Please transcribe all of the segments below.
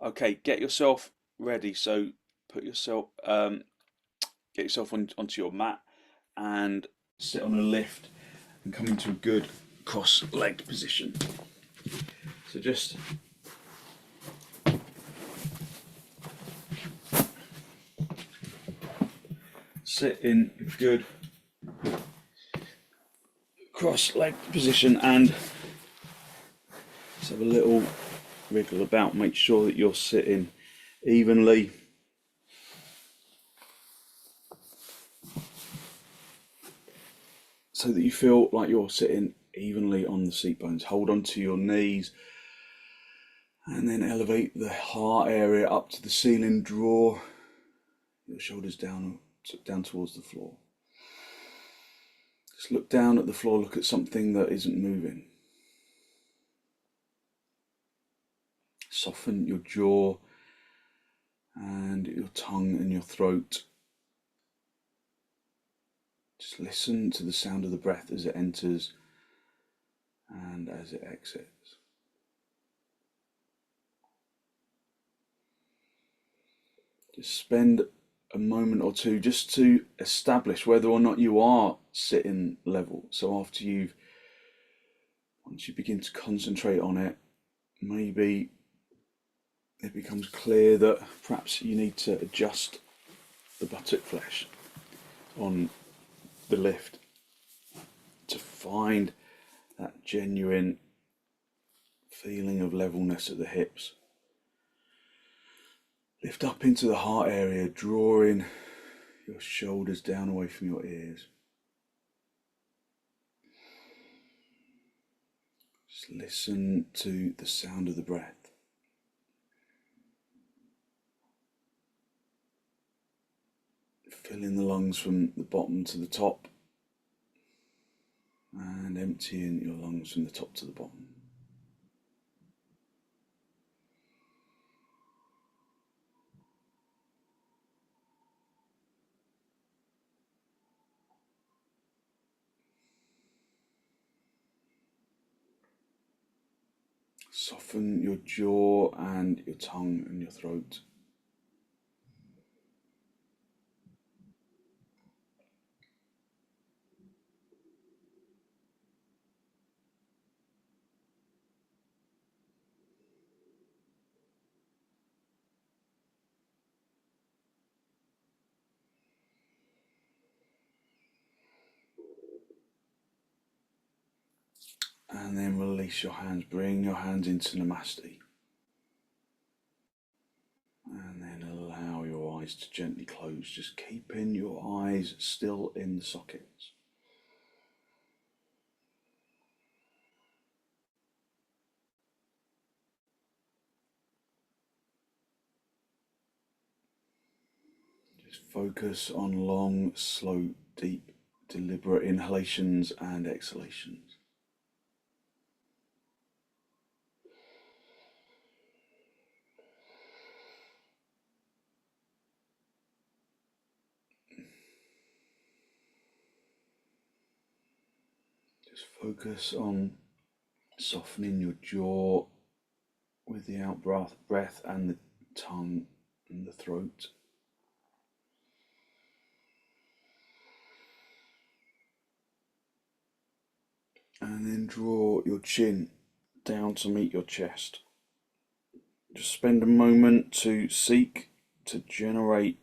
Okay, get yourself ready. So put yourself, get yourself onto your mat and sit on a lift and come into a good cross-legged position. So just sit in a good cross-legged position and just have a little wriggle about. Make sure that you're sitting evenly. So that you feel like you're sitting evenly on the seat bones. Hold on to your knees and then elevate the heart area up to the ceiling. Draw your shoulders down towards the floor. Just look down at the floor, look at something that isn't moving. Soften your jaw and your tongue and your throat. Just listen to the sound of the breath as it enters and as it exits. Just spend a moment or two just to establish whether or not you are sitting level. So once you begin to concentrate on it, maybe it becomes clear that perhaps you need to adjust the buttock flesh on the lift to find that genuine feeling of levelness at the hips. Lift up into the heart area, drawing your shoulders down away from your ears. Just listen to the sound of the breath. Filling the lungs from the bottom to the top and emptying your lungs from the top to the bottom. Soften your jaw and your tongue and your throat. And then release your hands, bring your hands into Namaste. And then allow your eyes to gently close, just keeping your eyes still in the sockets. Just focus on long, slow, deep, deliberate inhalations and exhalations. Just focus on softening your jaw with the out breath and the tongue and the throat. And then draw your chin down to meet your chest. Just spend a moment to seek to generate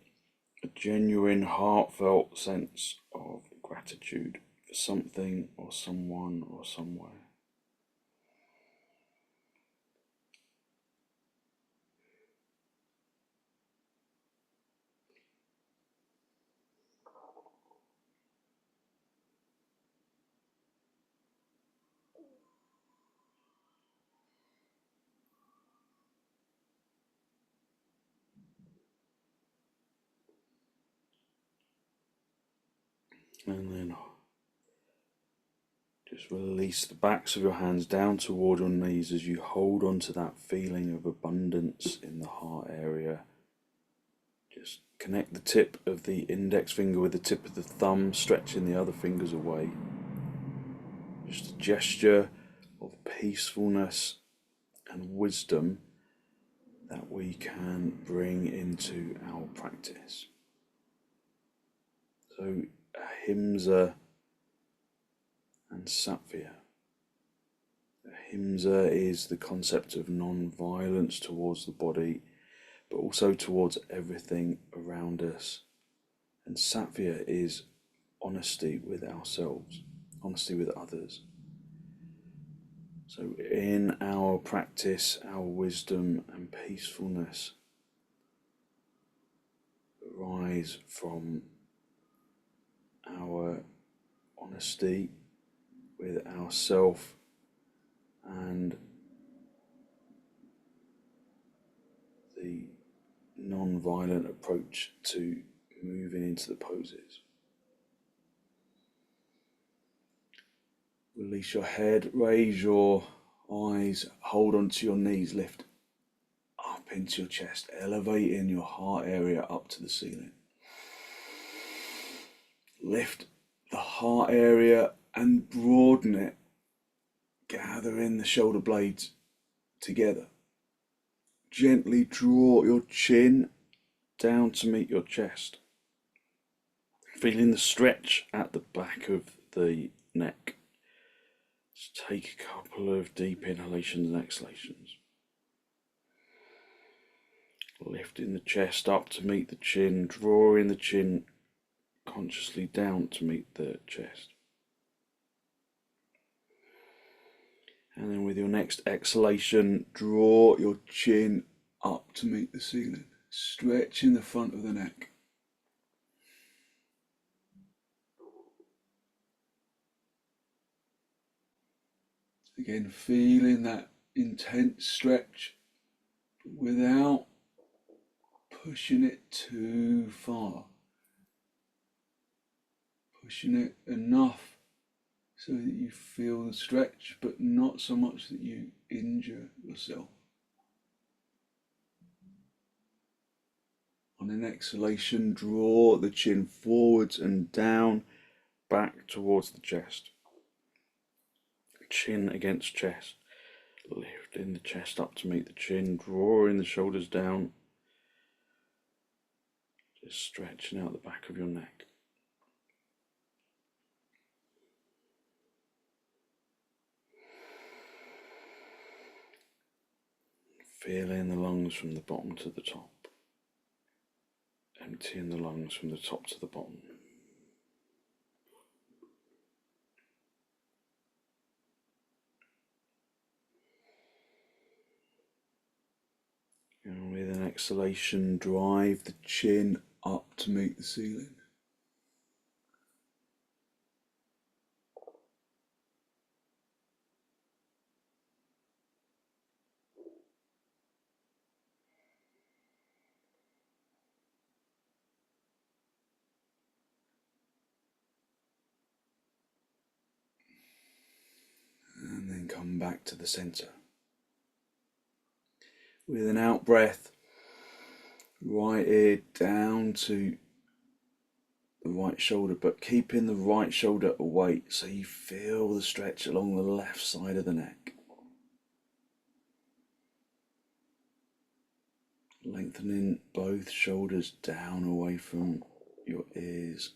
a genuine, heartfelt sense of gratitude for something or someone or somewhere. And then just release the backs of your hands down toward your knees as you hold on to that feeling of abundance in the heart area. Just connect the tip of the index finger with the tip of the thumb, stretching the other fingers away. Just a gesture of peacefulness and wisdom that we can bring into our practice. So ahimsa and sattva. Ahimsa is the concept of non-violence towards the body, but also towards everything around us. And sattva is honesty with ourselves, honesty with others. So in our practice, our wisdom and peacefulness arise from our honesty with ourself and the non-violent approach to moving into the poses. Release your head, raise your eyes, hold onto your knees, lift up into your chest, elevating your heart area up to the ceiling. Lift the heart area and broaden it, gathering the shoulder blades together. Gently draw your chin down to meet your chest, feeling the stretch at the back of the neck. Just take a couple of deep inhalations and exhalations. Lifting the chest up to meet the chin, drawing the chin consciously down to meet the chest. And then with your next exhalation, draw your chin up to meet the ceiling, stretching the front of the neck. Again, feeling that intense stretch, but without pushing it too far. Pushing it enough so that you feel the stretch, but not so much that you injure yourself. On an exhalation, draw the chin forwards and down, back towards the chest. Chin against chest, lifting the chest up to meet the chin, drawing the shoulders down, just stretching out the back of your neck. Feeling the lungs from the bottom to the top, emptying the lungs from the top to the bottom. And with an exhalation, drive the chin up to meet the ceiling. And then come back to the center. With an out breath, right ear down to the right shoulder, but keeping the right shoulder away so you feel the stretch along the left side of the neck. Lengthening both shoulders down away from your ears.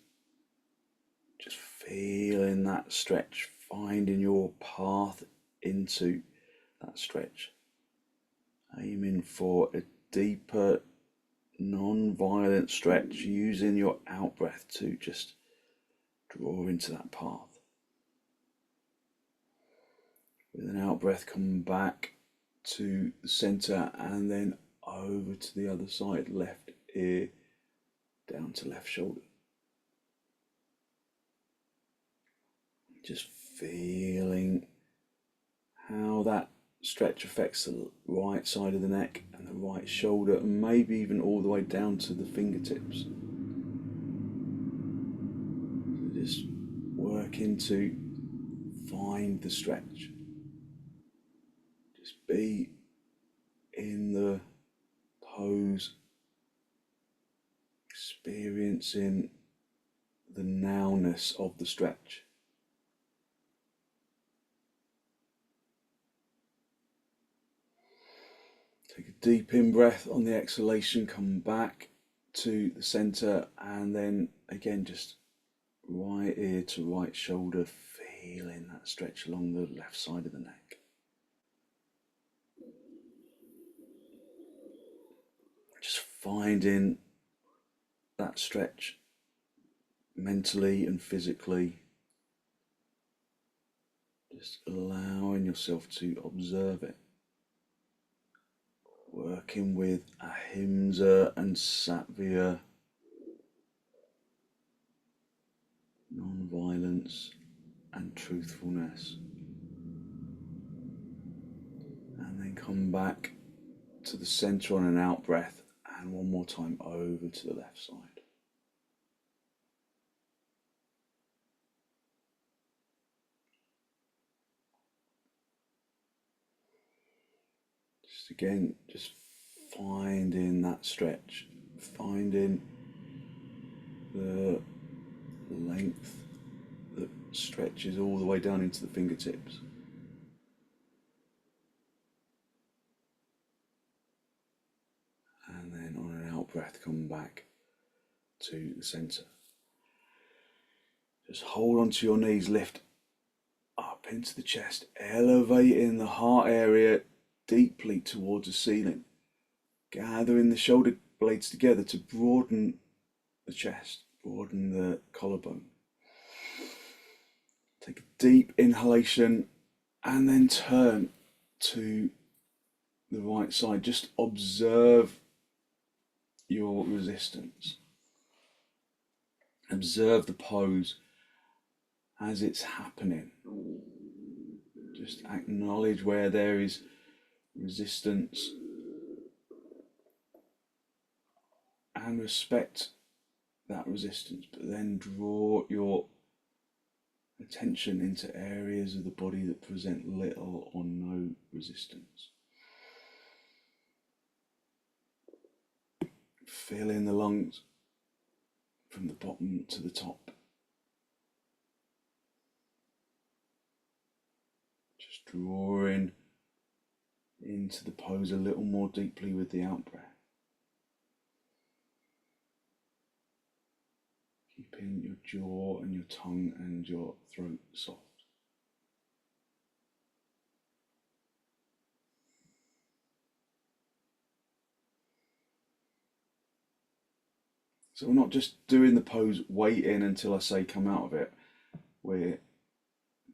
Just feeling that stretch, finding your path into that stretch. Aiming for a deeper, non-violent stretch, using your out breath to just draw into that path. With an out breath, come back to the center and then over to the other side, left ear down to left shoulder. Just feeling how that stretch affects the right side of the neck and the right shoulder, and maybe even all the way down to the fingertips. So just working to find the stretch. Just be in the pose, experiencing the nowness of the stretch. Take a deep in breath. On the exhalation, come back to the center, and then again just right ear to right shoulder, feeling that stretch along the left side of the neck. Just finding that stretch mentally and physically. Just allowing yourself to observe it. Working with ahimsa and sattva, non-violence and truthfulness. And then come back to the center on an out breath, and one more time over to the left side. Again, just finding that stretch, finding the length that stretches all the way down into the fingertips. And then on an out breath, come back to the center. Just hold onto your knees, lift up into the chest, elevating the heart area deeply towards the ceiling, gathering the shoulder blades together to broaden the chest, broaden the collarbone. Take a deep inhalation and then turn to the right side. Just observe your resistance. Observe the pose as it's happening. Just acknowledge where there is resistance and respect that resistance, but then draw your attention into areas of the body that present little or no resistance. Fill in the lungs from the bottom to the top. Just drawing into the pose a little more deeply with the out breath. Keeping your jaw and your tongue and your throat soft. So we're not just doing the pose, waiting until I say come out of it. We're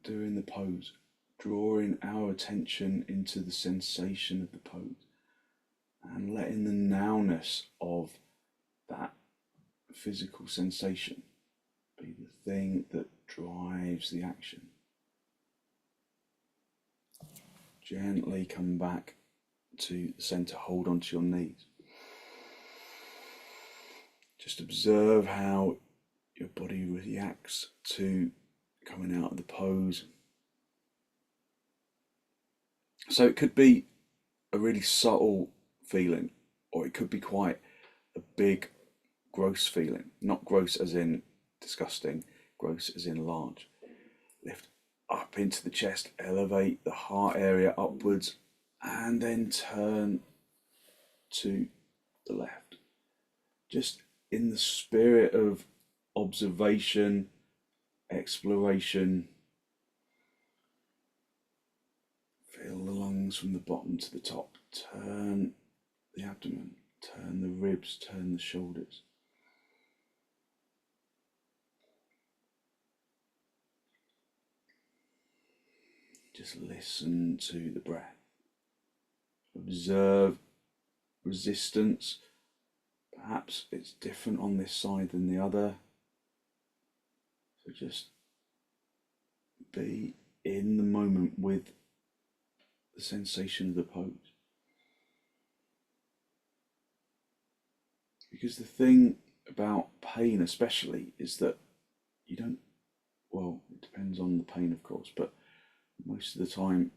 doing the pose, drawing our attention into the sensation of the pose and letting the nowness of that physical sensation be the thing that drives the action. Gently come back to the center, hold onto your knees. Just observe how your body reacts to coming out of the pose. So it could be a really subtle feeling, or it could be quite a big, gross feeling. Not gross as in disgusting, gross as in large. Lift up into the chest, elevate the heart area upwards, and then turn to the left. Just in the spirit of observation, exploration. Feel the lungs from the bottom to the top. Turn the abdomen, turn the ribs, turn the shoulders. Just listen to the breath. Observe resistance. Perhaps it's different on this side than the other. So just be in the moment with the sensation of the pose. Because the thing about pain especially is that you don't, well, it depends on the pain of course, but most of the time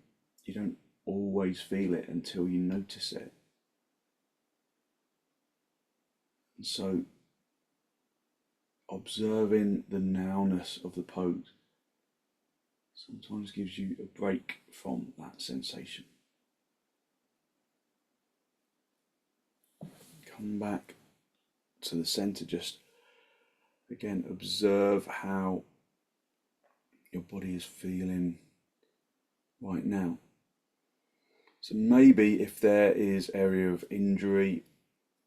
you don't always feel it until you notice it. And so observing the nowness of the pose sometimes gives you a break from that sensation. come back to the center. Just again observe how your body is feeling right now. So maybe if there is area of injury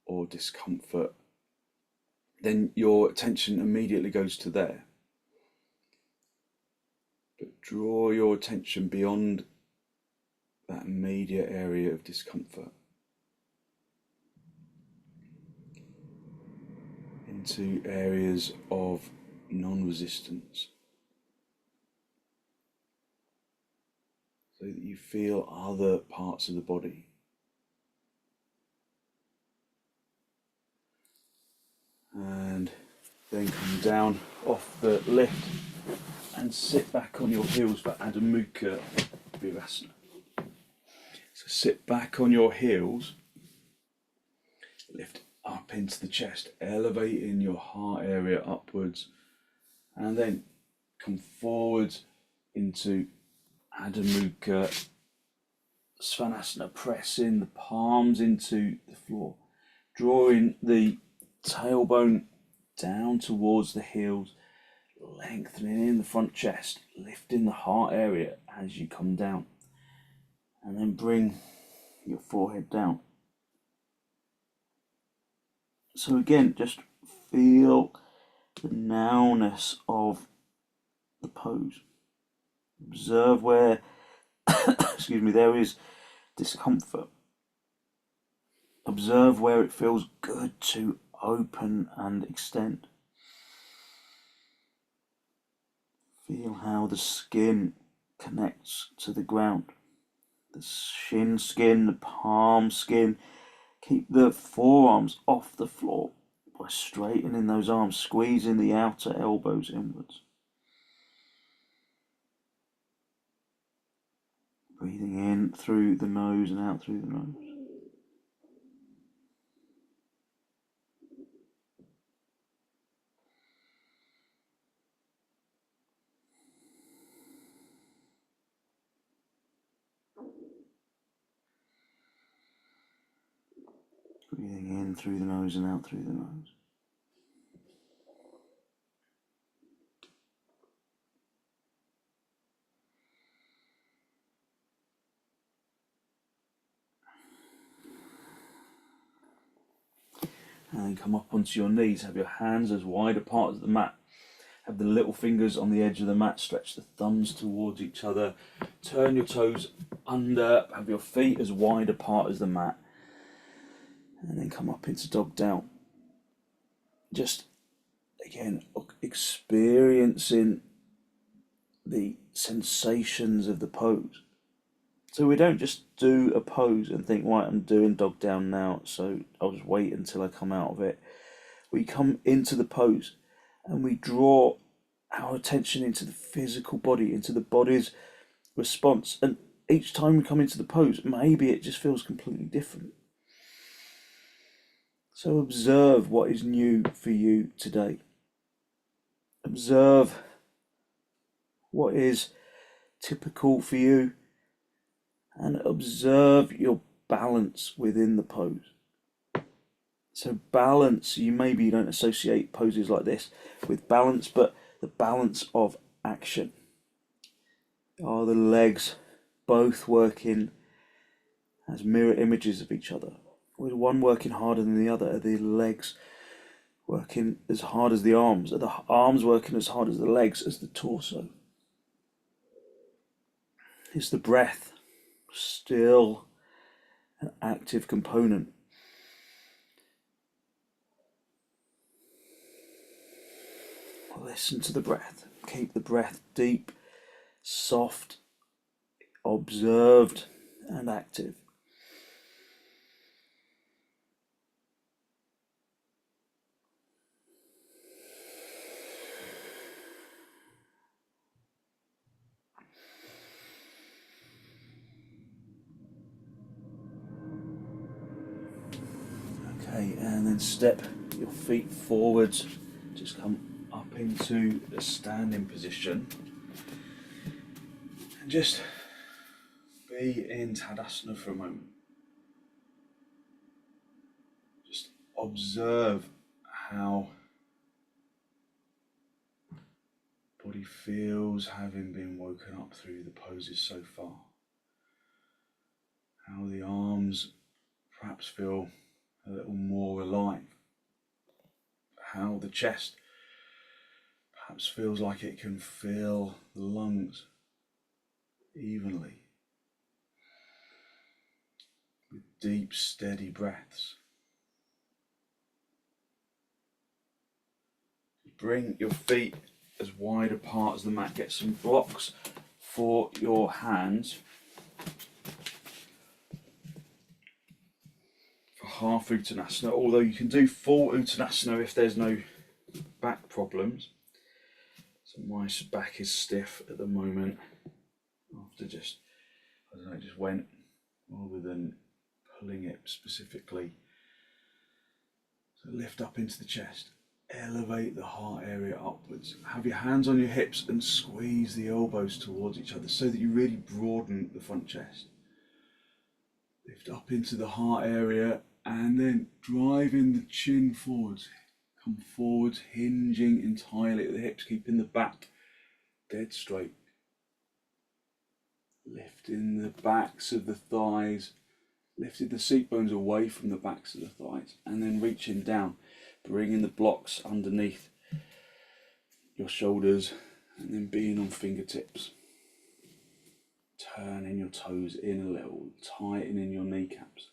or discomfort, then your attention immediately goes to there. But draw your attention beyond that immediate area of discomfort into areas of non-resistance, so that you feel other parts of the body. And then come down off the lift and sit back on your heels for Adho Mukha Virasana. So sit back on your heels, lift up into the chest, elevating your heart area upwards, and then come forwards into Adho Mukha Svanasana, pressing the palms into the floor, drawing the tailbone down towards the heels, lengthening in the front chest, lifting the heart area as you come down, and then bring your forehead down. So again, just feel the nowness of the pose. Observe where excuse me, there is discomfort. Observe where it feels good to open and extend. Feel how the skin connects to the ground. The shin skin, the palm skin. Keep the forearms off the floor by straightening those arms, squeezing the outer elbows inwards. Breathing in through the nose and out through the nose. Breathing in through the nose and out through the nose. And then come up onto your knees, have your hands as wide apart as the mat. Have the little fingers on the edge of the mat, stretch the thumbs towards each other. Turn your toes under, have your feet as wide apart as the mat. And then come up into dog down. Just, again, experiencing the sensations of the pose. So we don't just do a pose and think, right, I'm doing dog down now, so I'll just wait until I come out of it. We come into the pose and we draw our attention into the physical body, into the body's response. And each time we come into the pose, maybe it just feels completely different. So observe what is new for you today. Observe what is typical for you, and observe your balance within the pose. So balance, maybe you don't associate poses like this with balance, but the balance of action. Are the legs both working as mirror images of each other? Or is one working harder than the other? Are the legs working as hard as the arms? Are the arms working as hard as the legs, as the torso? Is the breath still an active component? Listen to the breath. Keep the breath deep, soft, observed, and active. Okay, and then step your feet forwards. Just come up into a standing position. And just be in Tadasana for a moment. Just observe how body feels having been woken up through the poses so far. How the arms perhaps feel a little more alive. How the chest perhaps feels like it can fill the lungs evenly with deep, steady breaths. Bring your feet as wide apart as the mat. Get some blocks for your hands for half uttanasana, although you can do full uttanasana if there's no back problems. So my back is stiff at the moment after just went rather than pulling it specifically. So lift up into the chest. Elevate the heart area upwards. Have your hands on your hips and squeeze the elbows towards each other so that you really broaden the front chest. Lift up into the heart area and then driving the chin forwards. Come forwards, hinging entirely at the hips, keeping the back dead straight. Lifting the backs of the thighs, lifting the seat bones away from the backs of the thighs, and then reaching down. Bringing the blocks underneath your shoulders and then being on fingertips. Turning your toes in a little, tightening your kneecaps.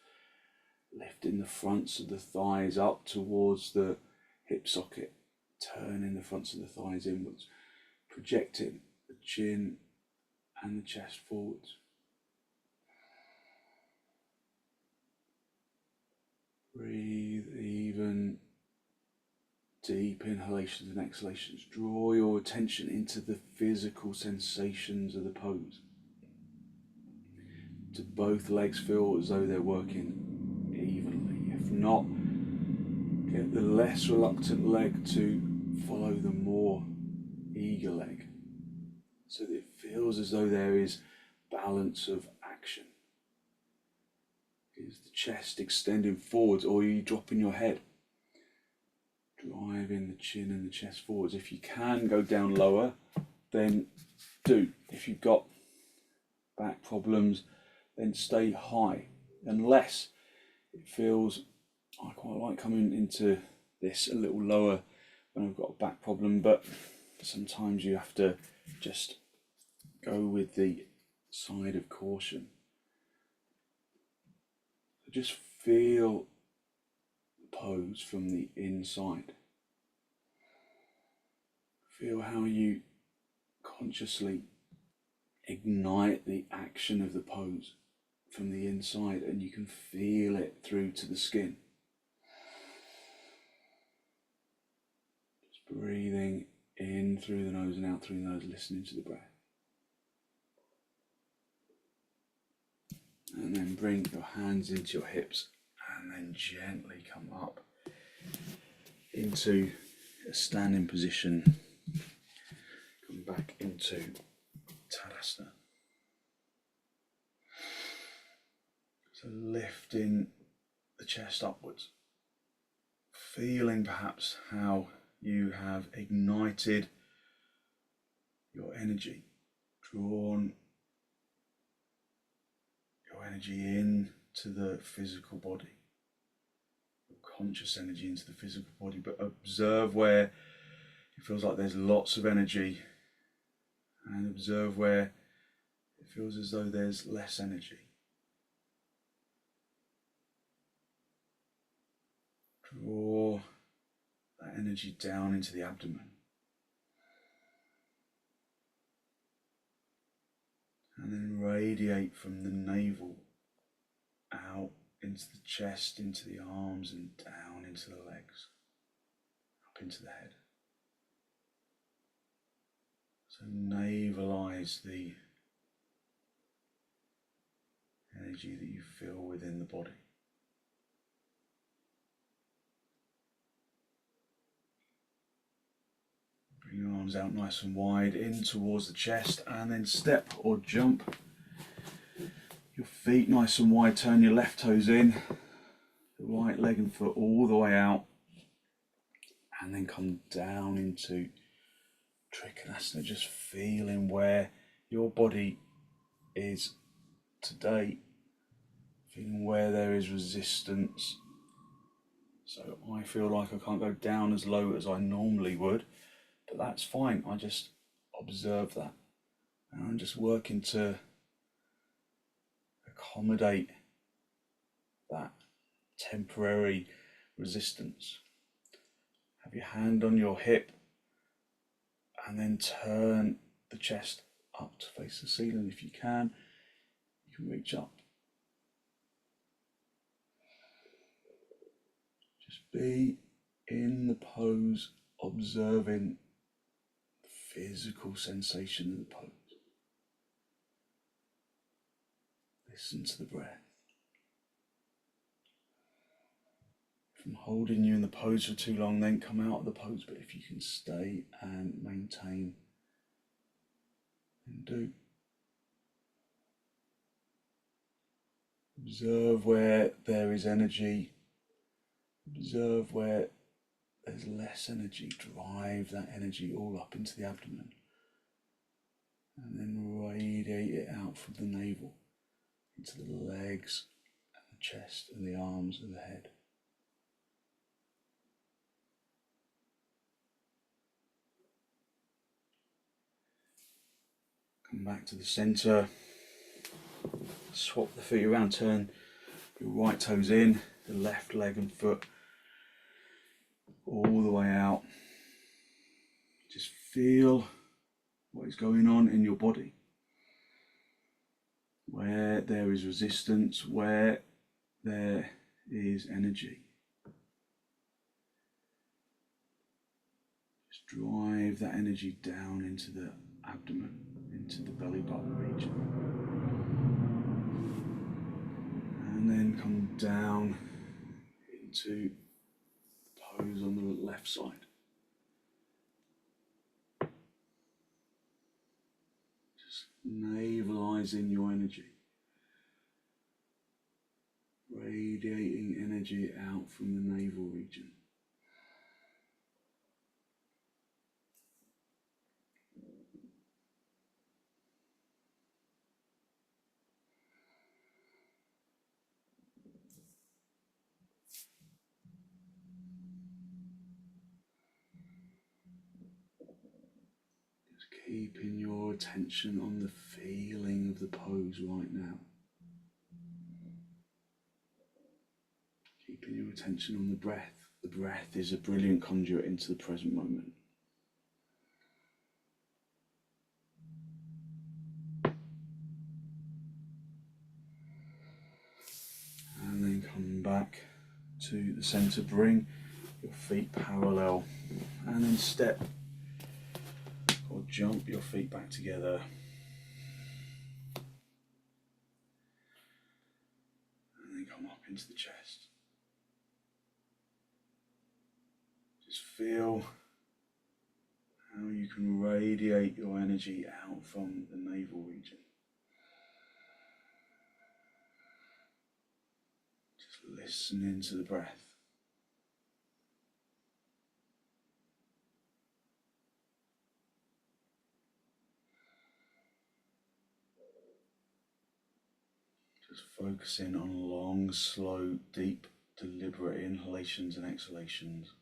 Lifting the fronts of the thighs up towards the hip socket. Turning the fronts of the thighs inwards. Projecting the chin and the chest forwards. Breathe even. Deep inhalations and exhalations. Draw your attention into the physical sensations of the pose. Do both legs feel as though they're working evenly? If not, get the less reluctant leg to follow the more eager leg, so that it feels as though there is balance of action. Is the chest extending forwards, or are you dropping your head? Driving the chin and the chest forwards. If you can go down lower, then do. If you've got back problems, then stay high. Unless it feels, I quite like coming into this a little lower when I've got a back problem, but sometimes you have to just go with the side of caution. Just feel the pose from the inside. Feel how you consciously ignite the action of the pose from the inside, and you can feel it through to the skin. Just breathing in through the nose and out through the nose, listening to the breath. And then bring your hands into your hips and then gently come up into a standing position. Come back into Tadasana. So lifting the chest upwards, feeling perhaps how you have ignited your energy, drawn your energy into the physical body, your conscious energy into the physical body, but observe where it feels like there's lots of energy, and observe where it feels as though there's less energy. Draw that energy down into the abdomen. And then radiate from the navel out into the chest, into the arms, and down into the legs, up into the head. So navalize the energy that you feel within the body. Bring your arms out nice and wide in towards the chest, and then step or jump your feet nice and wide. Turn your left toes in, the right leg and foot all the way out, and then come down into trikonasana, just feeling where your body is today, feeling where there is resistance. So I feel like I can't go down as low as I normally would, but that's fine. I just observe that, and I'm just working to accommodate that temporary resistance. Have your hand on your hip and then turn the chest up to face the ceiling. If you can reach up. Just be in the pose, observing the physical sensation of the pose. Listen to the breath. If I'm holding you in the pose for too long, then come out of the pose, but if you can stay and maintain, then do. Observe where there is energy. Observe where there's less energy. Drive that energy all up into the abdomen. And then radiate it out from the navel into the legs and the chest and the arms and the head. Come back to the center. Swap the feet around. Turn your right toes in, the left leg and foot all the way out. Just feel what is going on in your body. Where there is resistance, where there is energy. Just drive that energy down into the abdomen, into the belly button region. And then come down into the pose on the left side. Just navalizing your energy. Radiating energy out from the navel region. Just keeping your attention on the feeling of the pose right now. Keeping your attention on the breath. The breath is a brilliant conduit into the present moment. And then come back to the center. Bring your feet parallel. And then step or jump your feet back together. And then come up into the chest. Just feel how you can radiate your energy out from the navel region. Just listening to the breath. Just focusing on long, slow, deep, deliberate inhalations and exhalations.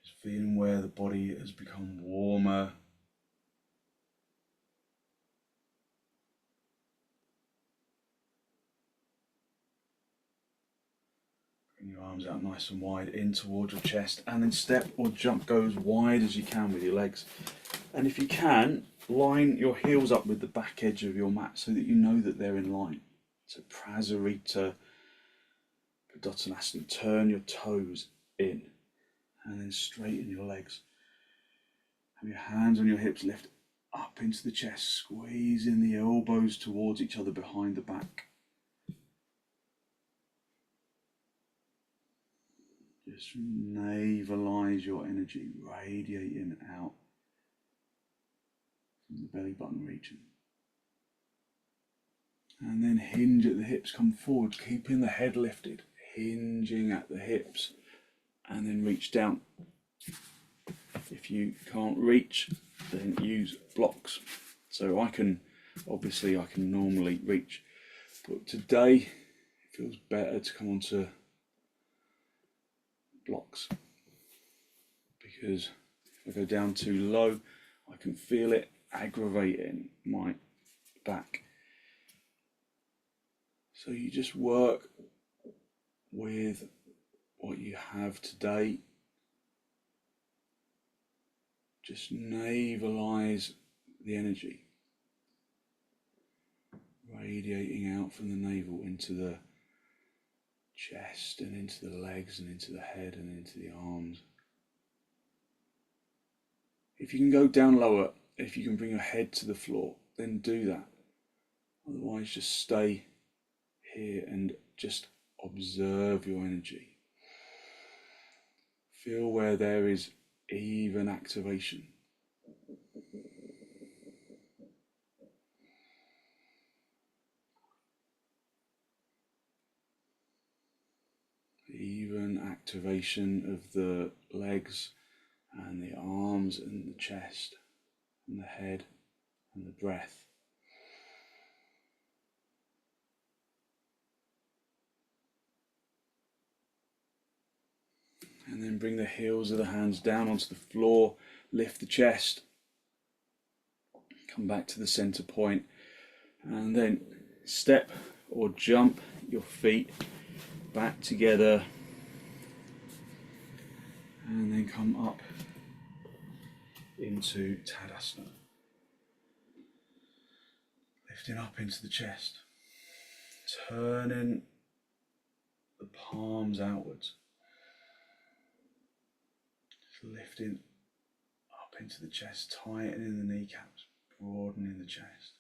Just feeling where the body has become warmer. Bring your arms out nice and wide in towards your chest, and then step or jump, go as wide as you can with your legs. And if you can, line your heels up with the back edge of your mat so that you know that they're in line. So prasarita, padottanasana, turn your toes in and then straighten your legs. Have your hands on your hips, lift up into the chest, squeezing the elbows towards each other behind the back. Just navalize your energy, radiating out from the belly button region. And then hinge at the hips, come forward, keeping the head lifted, hinging at the hips, and then reach down. If you can't reach, then use blocks. So I can normally reach, but today it feels better to come onto blocks, because if I go down too low, I can feel it aggravating my back. So you just work with what you have today. Just navalize the energy, radiating out from the navel into the chest and into the legs and into the head and into the arms. If you can go down lower, if you can bring your head to the floor, then do that. Otherwise, just stay here and just observe your energy. Feel where there is even activation. Even activation of the legs and the arms and the chest and the head and the breath. And then bring the heels of the hands down onto the floor, lift the chest, come back to the center point, and then step or jump your feet back together, and then come up into Tadasana. Lifting up into the chest, turning the palms outwards, just lifting up into the chest, tightening the kneecaps, broadening the chest.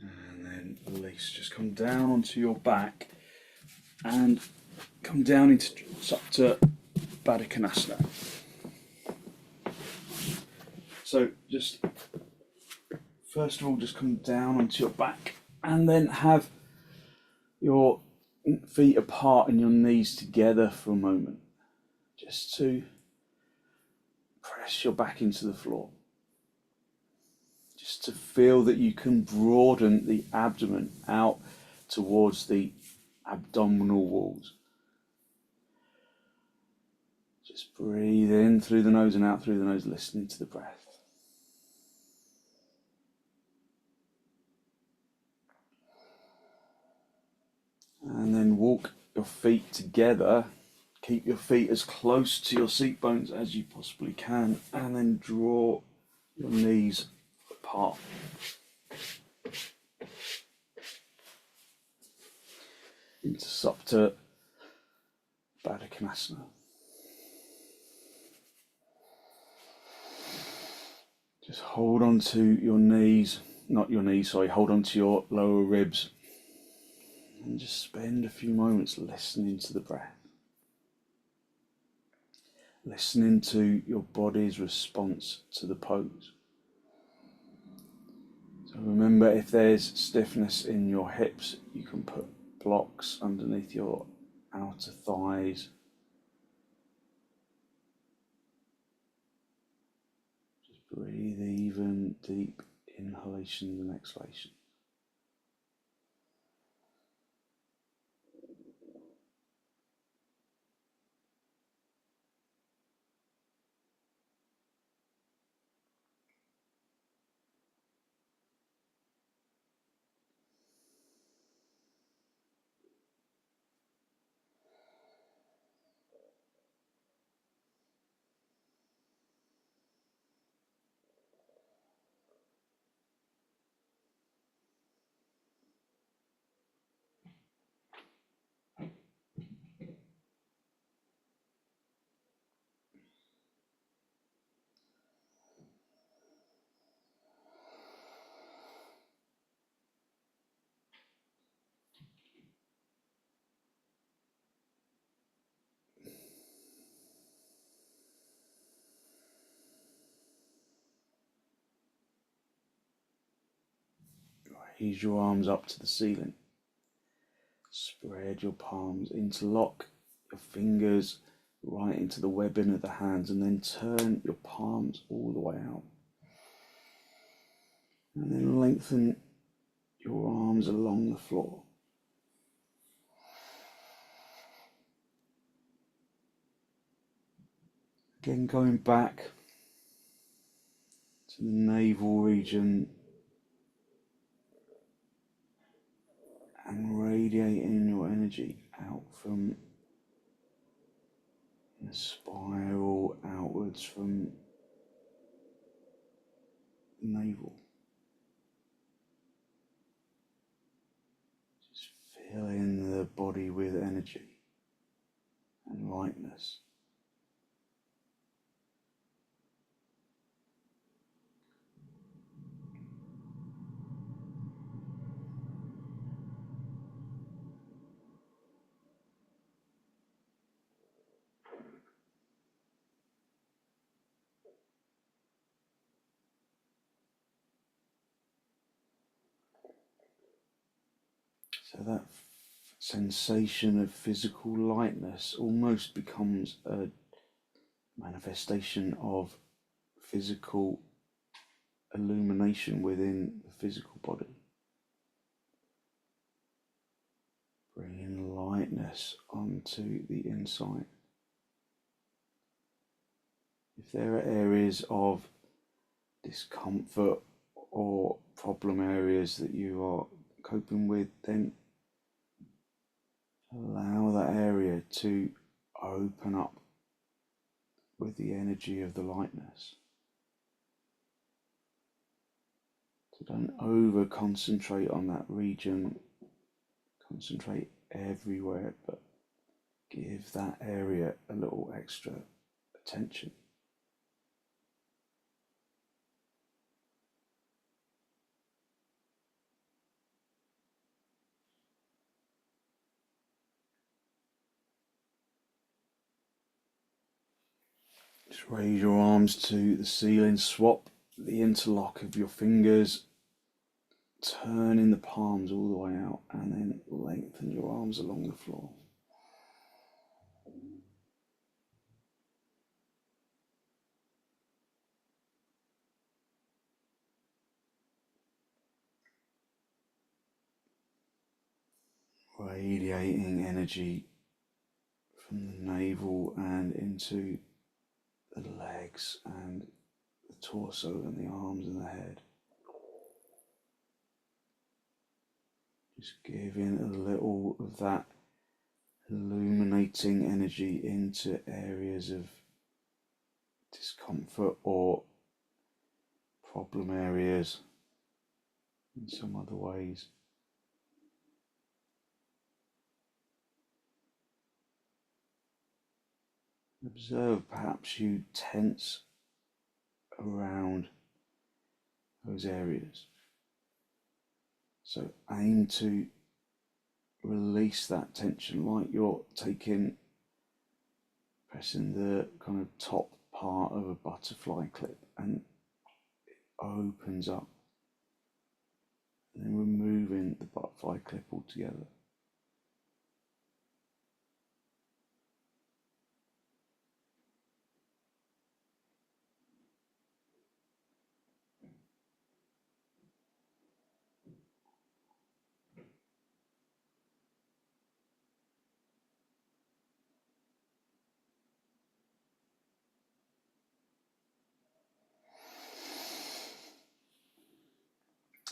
And then release. Just come down onto your back and come down into supta padottanasana. So just first of all, just come down onto your back and then have your feet apart and your knees together for a moment, just to press your back into the floor. Just to feel that you can broaden the abdomen out towards the abdominal walls. Just breathe in through the nose and out through the nose, listening to the breath. And then walk your feet together. Keep your feet as close to your seat bones as you possibly can, and then draw your knees apart. Into supta padottanasana. Just hold on to your knees, hold on to your lower ribs, and just spend a few moments listening to the breath. Listening to your body's response to the pose. So remember, if there's stiffness in your hips, you can put blocks underneath your outer thighs. Just breathe even deep inhalations and exhalations. Raise your arms up to the ceiling. Spread your palms, interlock your fingers right into the webbing of the hands, and then turn your palms all the way out. And then lengthen your arms along the floor. Again, going back to the navel region and radiating your energy out from a spiral outwards from the navel. Just filling the body with energy and lightness. So that sensation of physical lightness almost becomes a manifestation of physical illumination within the physical body. Bringing lightness onto the inside. If there are areas of discomfort or problem areas that you are coping with, then allow that area to open up with the energy of the lightness. So don't over concentrate on that region, concentrate everywhere, but give that area a little extra attention. Just raise your arms to the ceiling, swap the interlock of your fingers, turning the palms all the way out, and then lengthen your arms along the floor. Radiating energy from the navel and into the legs and the torso and the arms and the head. Just giving a little of that illuminating energy into areas of discomfort or problem areas in some other ways. Observe perhaps you tense around those areas. So aim to release that tension like you're pressing the kind of top part of a butterfly clip, and it opens up, and then removing the butterfly clip altogether.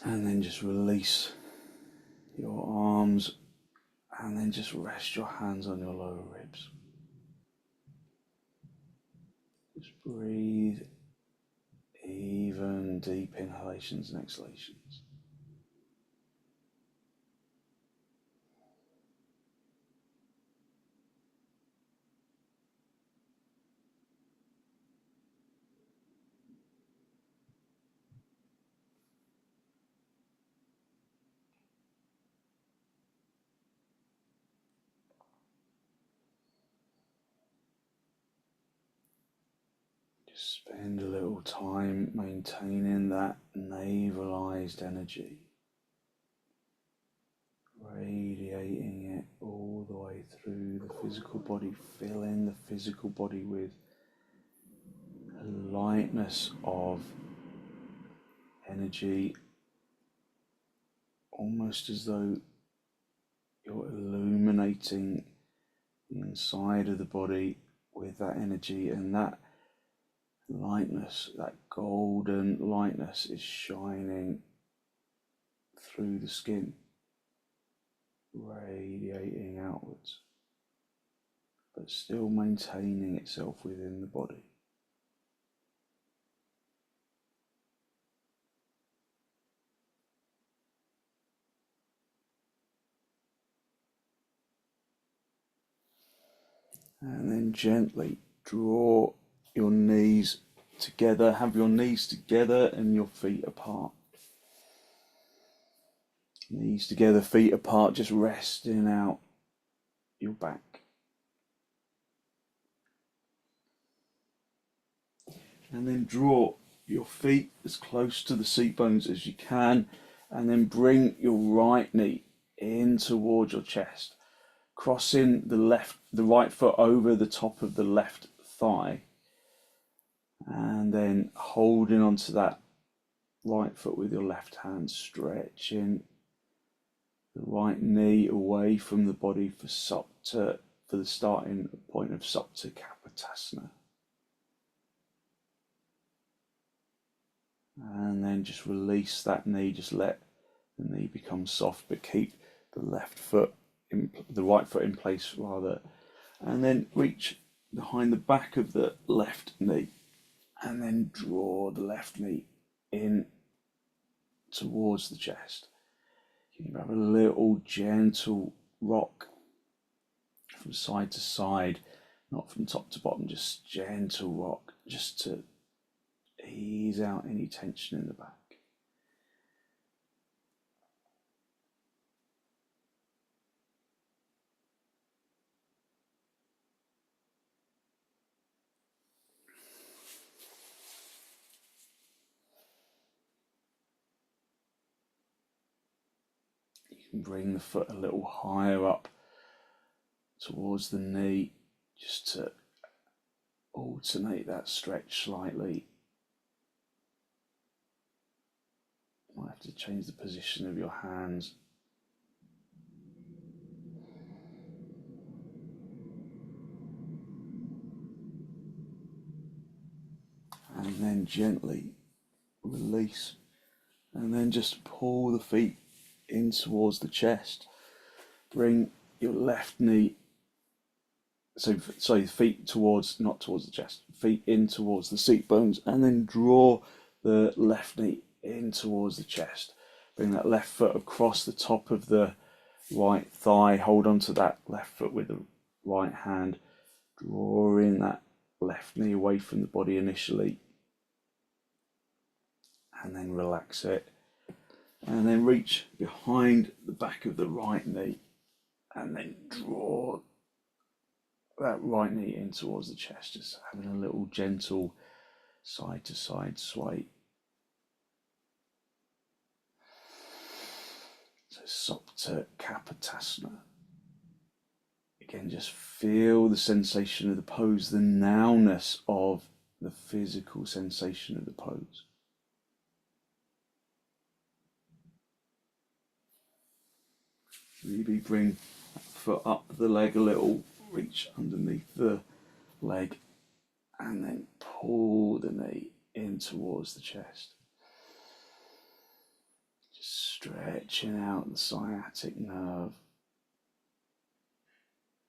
And then just release your arms, and then just rest your hands on your lower ribs. Just breathe even deep inhalations and exhalations. Spend a little time maintaining that navalized energy. radiating it all the way through the physical body, filling the physical body with a lightness of energy, almost as though you're illuminating the inside of the body with that energy, and that lightness, that golden lightness, is shining through the skin, radiating outwards, but still maintaining itself within the body. And then gently draw your knees together, have your knees together and your feet apart. Knees together, feet apart, just resting out your back. And then draw your feet as close to the seat bones as you can, and then bring your right knee in towards your chest, crossing the right foot over the top of the left thigh, and then holding onto that right foot with your left hand, stretching the right knee away from the body for supta, for the starting point of supta kapotasana. And then just release that knee, just let the knee become soft, but keep the the right foot in place rather. And then reach behind the back of the left knee, and then draw the left knee in towards the chest. You can have a little gentle rock from side to side, not from top to bottom, just gentle rock, just to ease out any tension in the back. You can bring the foot a little higher up towards the knee, just to alternate that stretch slightly. You might have to change the position of your hands. And then gently release, and then just pull the feet in towards the chest. Bring your left knee, feet towards, not towards the chest, feet in towards the seat bones, and then draw the left knee in towards the chest. Bring that left foot across the top of the right thigh, hold on to that left foot with the right hand, drawing that left knee away from the body initially, and then relax it, and then reach behind the back of the right knee, and then draw that right knee in towards the chest, just having a little gentle side to side sway. So supta kapotasana. Again, just feel the sensation of the pose, the nowness of the physical sensation of the pose. Really bring that foot up the leg a little, reach underneath the leg, and then pull the knee in towards the chest. Just stretching out the sciatic nerve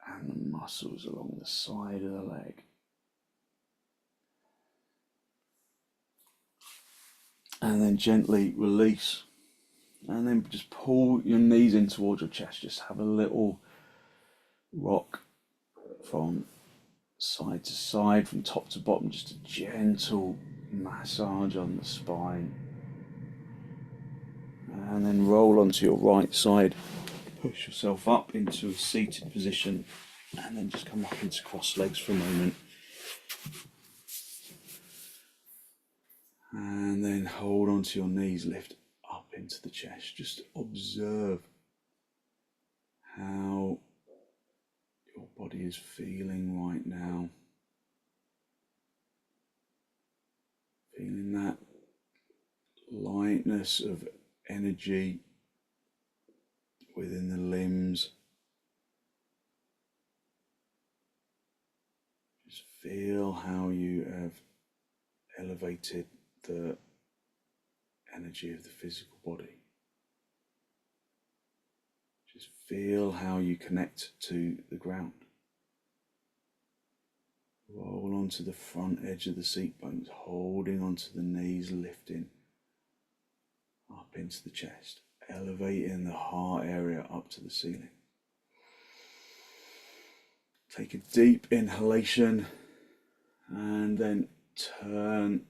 and the muscles along the side of the leg. And then gently release. And then just pull your knees in towards your chest. Just have a little rock from side to side, from top to bottom, just a gentle massage on the spine. And then roll onto your right side. Push yourself up into a seated position, and then just come up into cross legs for a moment. And then hold onto your knees, lift up into the chest. Just observe how your body is feeling right now. Feeling that lightness of energy within the limbs. Just feel how you have elevated the energy of the physical body. Just feel how you connect to the ground. Roll onto the front edge of the seat bones, holding onto the knees, lifting up into the chest, elevating the heart area up to the ceiling. Take a deep inhalation and then turn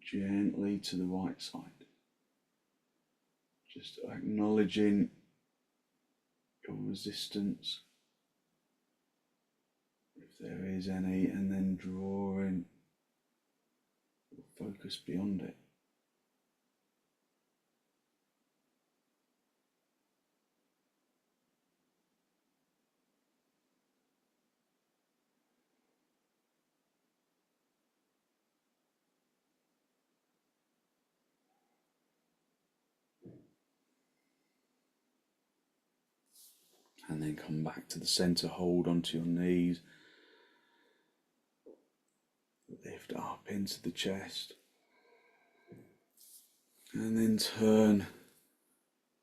gently to the right side. Just acknowledging your resistance, if there is any, and then drawing your focus beyond it. And then come back to the center, hold onto your knees, lift up into the chest, and then turn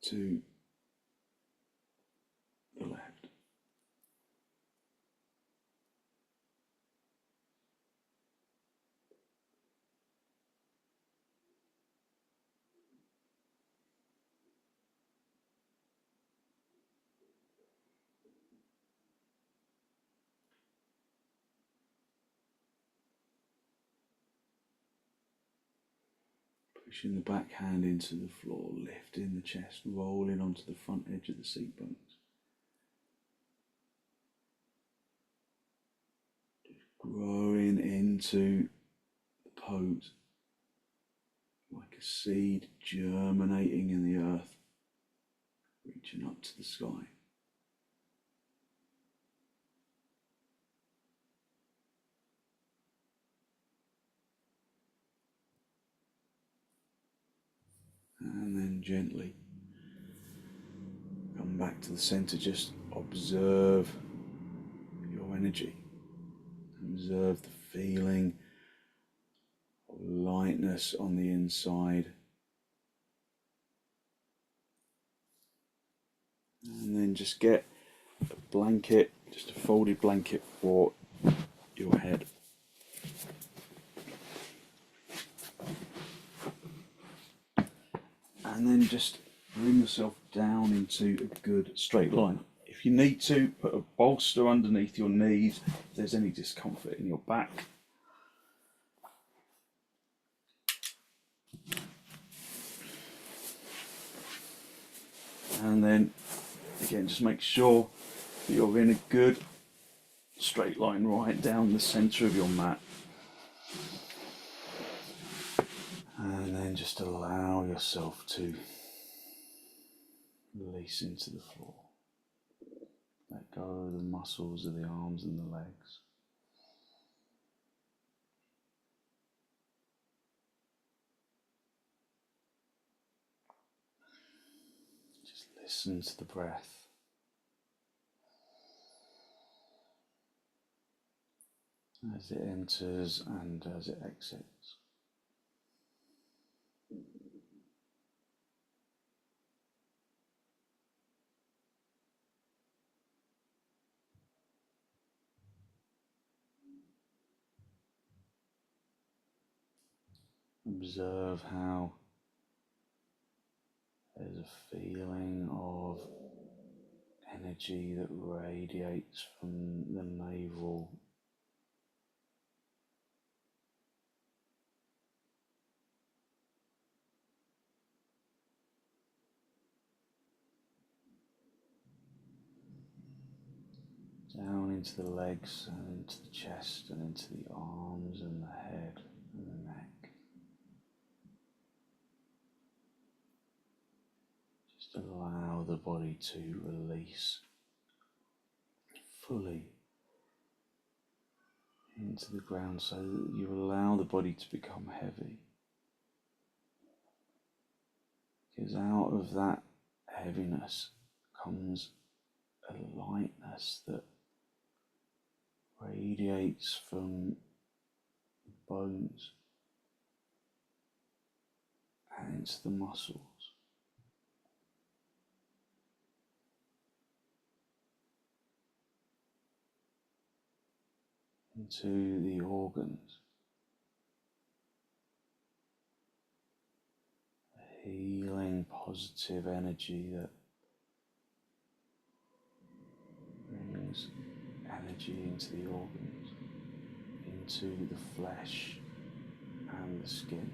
to the left. Pushing the back hand into the floor, lifting the chest, rolling onto the front edge of the seat bones. Just growing into the pose, like a seed germinating in the earth, reaching up to the sky. And then gently come back to the center, just observe your energy. Observe the feeling of lightness on the inside. And then just get a blanket, just a folded blanket for your head. And then just bring yourself down into a good straight line. If you need to, put a bolster underneath your knees if there's any discomfort in your back. And then again, just make sure that you're in a good straight line right down the center of your mat. And then just allow yourself to release into the floor. Let go of the muscles of the arms and the legs. Just listen to the breath. As it enters and as it exits. Observe how there's a feeling of energy that radiates from the navel down into the legs and into the chest and into the arms and the head and the neck. Just allow the body to release fully into the ground, so that you allow the body to become heavy. Because out of that heaviness comes a lightness that radiates from the bones and into the muscles, into the organs, a healing, positive energy that brings energy into the organs, into the flesh and the skin.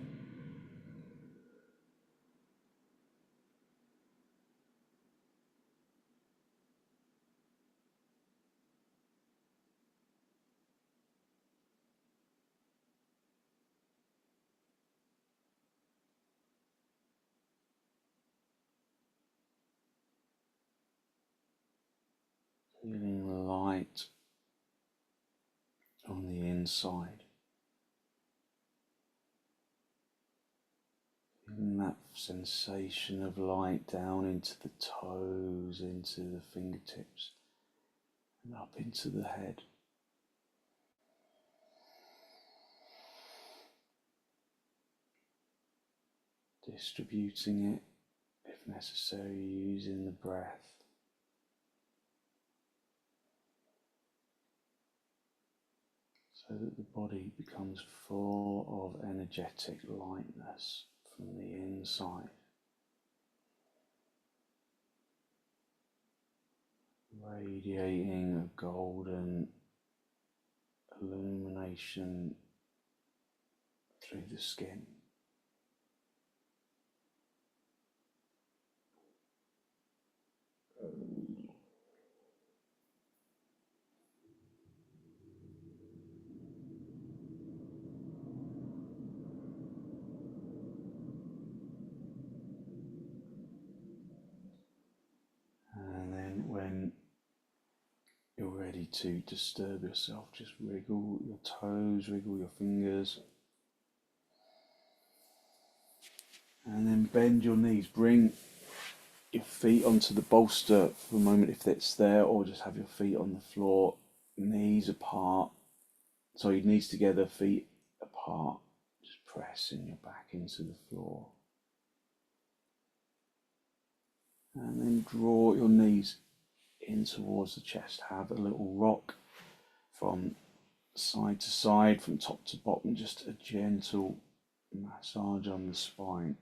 Feeling light on the inside. Feeling that sensation of light down into the toes, into the fingertips, and up into the head. Distributing it, if necessary, using the breath. So that the body becomes full of energetic lightness from the inside, radiating a golden illumination through the skin. And then when you're ready to disturb yourself, just wriggle your toes, wriggle your fingers, and then bend your knees. Bring your feet onto the bolster for a moment if it's there, or just have your feet on the floor, knees apart, sorry, knees together, feet apart, just pressing your back into the floor. And then draw your knees in towards the chest. Have a little rock from side to side, from top to bottom, just a gentle massage on the spine.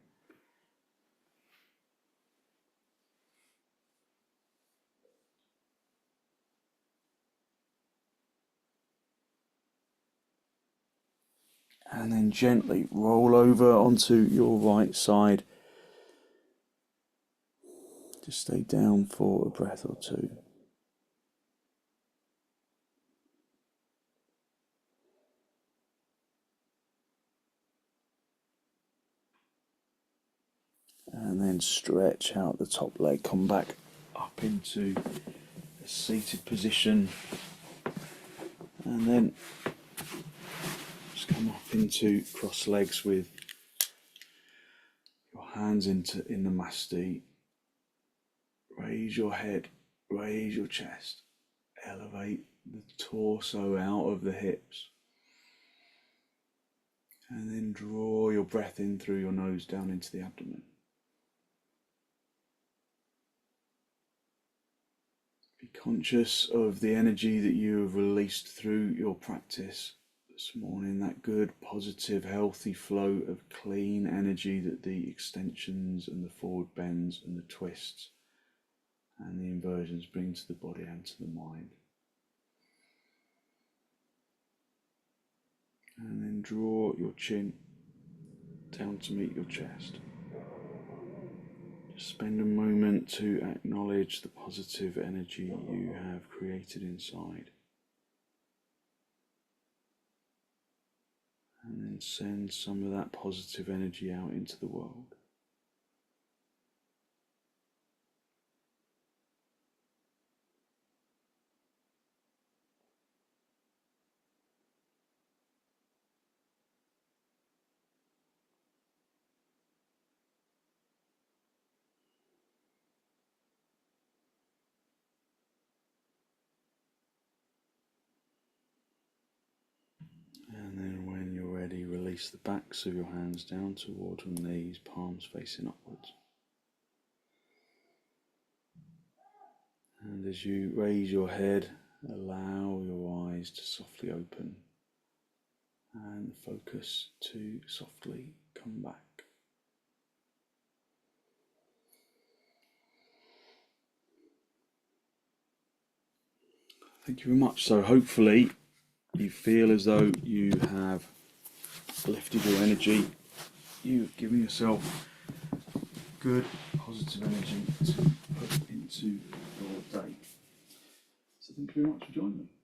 And then gently roll over onto your right side. Just stay down for a breath or two. And then stretch out the top leg, come back up into a seated position, and then just come up into cross legs with your hands in the masti. Raise your head, raise your chest, elevate the torso out of the hips, and then draw your breath in through your nose down into the abdomen. Be conscious of the energy that you have released through your practice this morning, that good, positive, healthy flow of clean energy that the extensions and the forward bends and the twists and the inversions bring to the body and to the mind. And then draw your chin down to meet your chest. Just spend a moment to acknowledge the positive energy you have created inside. And then send some of that positive energy out into the world. release the backs of your hands down toward your knees, palms facing upwards. And as you raise your head, allow your eyes to softly open and focus to softly come back. Thank you very much. So hopefully you feel as though you have lifted your energy. You've given yourself good, positive energy to put into your day. So thank you very much for joining me.